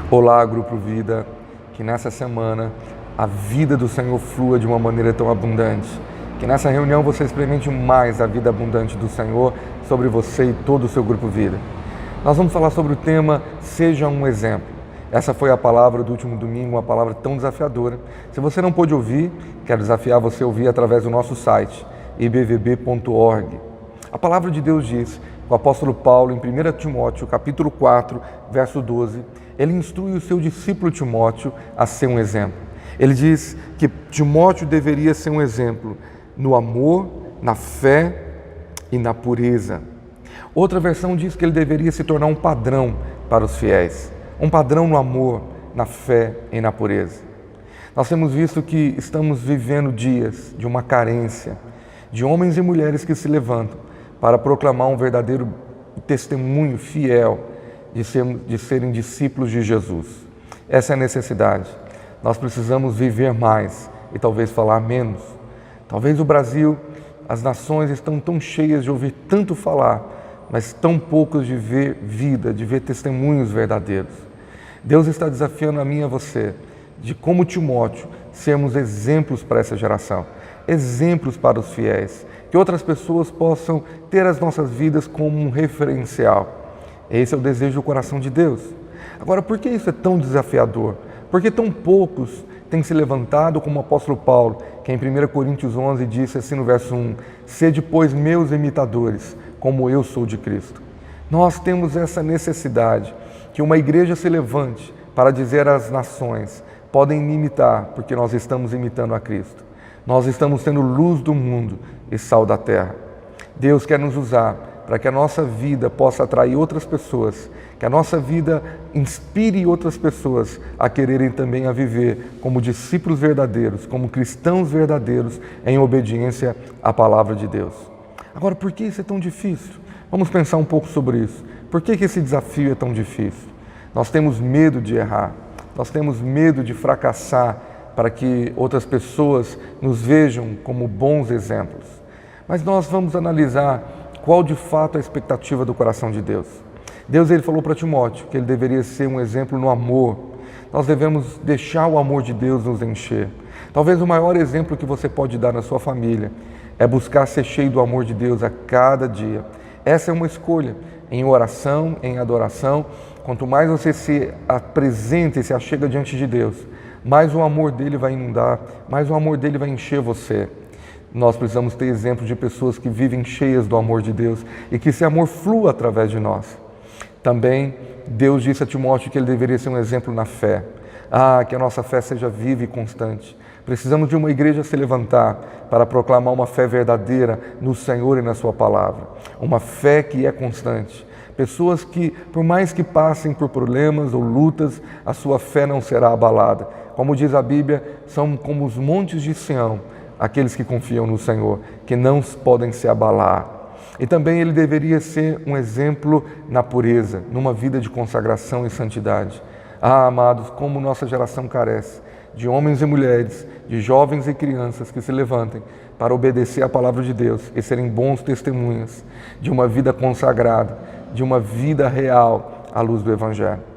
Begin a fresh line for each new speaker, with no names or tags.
Olá, Grupo Vida, que nessa semana a vida do Senhor flua de uma maneira tão abundante. Que nessa reunião você experimente mais a vida abundante do Senhor sobre você e todo o seu Grupo Vida. Nós vamos falar sobre o tema Seja um Exemplo. Essa foi a palavra do último domingo, uma palavra tão desafiadora. Se você não pôde ouvir, quero desafiar você a ouvir através do nosso site, ibvb.org. A palavra de Deus diz, o apóstolo Paulo, em 1 Timóteo, capítulo 4, verso 12, ele instrui o seu discípulo Timóteo a ser um exemplo. Ele diz que Timóteo deveria ser um exemplo no amor, na fé e na pureza. Outra versão diz que ele deveria se tornar um padrão para os fiéis. Um padrão no amor, na fé e na pureza. Nós temos visto que estamos vivendo dias de uma carência de homens e mulheres que se levantam para proclamar um verdadeiro testemunho fiel de serem discípulos de Jesus. Essa é a necessidade. Nós precisamos viver mais e talvez falar menos. Talvez o Brasil, as nações estão tão cheias de ouvir tanto falar, mas tão poucos de ver vida, de ver testemunhos verdadeiros. Deus está desafiando a mim e a você, de como Timóteo, sermos exemplos para essa geração, exemplos para os fiéis, que outras pessoas possam ter as nossas vidas como um referencial. Esse é o desejo do coração de Deus. Agora, por que isso é tão desafiador? Porque tão poucos têm se levantado como o apóstolo Paulo, que em 1 Coríntios 11 disse assim no verso 1, sede, pois, meus imitadores, como eu sou de Cristo. Nós temos essa necessidade, que uma igreja se levante para dizer às nações, podem me imitar, porque nós estamos imitando a Cristo. Nós estamos sendo luz do mundo e sal da terra. Deus quer nos usar para que a nossa vida possa atrair outras pessoas, que a nossa vida inspire outras pessoas a quererem também a viver como discípulos verdadeiros, como cristãos verdadeiros, em obediência à palavra de Deus. Agora, por que isso é tão difícil? Vamos pensar um pouco sobre isso. Por que esse desafio é tão difícil? Nós temos medo de errar, nós temos medo de fracassar para que outras pessoas nos vejam como bons exemplos. Mas nós vamos analisar qual de fato é a expectativa do coração de Deus. Deus ele falou para Timóteo que ele deveria ser um exemplo no amor. Nós devemos deixar o amor de Deus nos encher. Talvez o maior exemplo que você pode dar na sua família é buscar ser cheio do amor de Deus a cada dia. Essa é uma escolha, em oração, em adoração. Quanto mais você se apresenta e se achega diante de Deus, mais o amor dele vai inundar, mais o amor dele vai encher você. Nós precisamos ter exemplos de pessoas que vivem cheias do amor de Deus e que esse amor flua através de nós. Também Deus disse a Timóteo que ele deveria ser um exemplo na fé. Que a nossa fé seja viva e constante. Precisamos de uma igreja se levantar para proclamar uma fé verdadeira no Senhor e na sua palavra. Uma fé que é constante. Pessoas que, por mais que passem por problemas ou lutas, a sua fé não será abalada. Como diz a Bíblia, são como os montes de Sião, aqueles que confiam no Senhor, que não podem se abalar. E também ele deveria ser um exemplo na pureza, numa vida de consagração e santidade. Amados, como nossa geração carece de homens e mulheres, de jovens e crianças que se levantem para obedecer à palavra de Deus e serem bons testemunhas de uma vida consagrada, de uma vida real à luz do Evangelho.